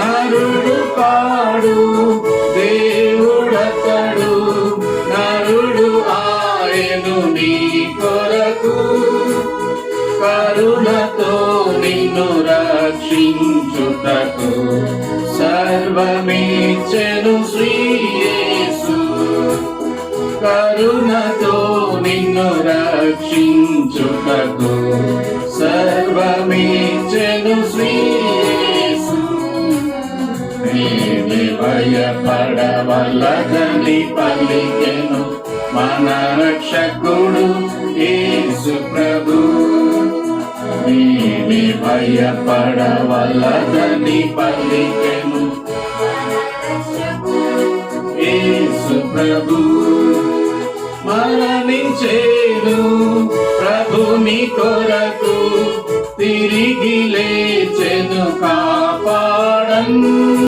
నరుడు కాడు దేవుడతడు, నరుడు ఆయను నీ కొరకు, కరుణతో నిన్ను రక్షించుటకు సర్వమిచ్చెను శ్రీ యేసు. కరుణతో నిన్ను రక్షించుటకు సర్వమిచ్చెను శ్రీ యేసు. నీవే భయపడవలదని పలికెను మన రక్షకుడు యేసు ప్రభు. నీవే భయపడవలదని పలికెను యేసు ప్రభు. మరణించేను ప్రభు నీ కొరకు, తిరిగి లేచెను కాపాడన్.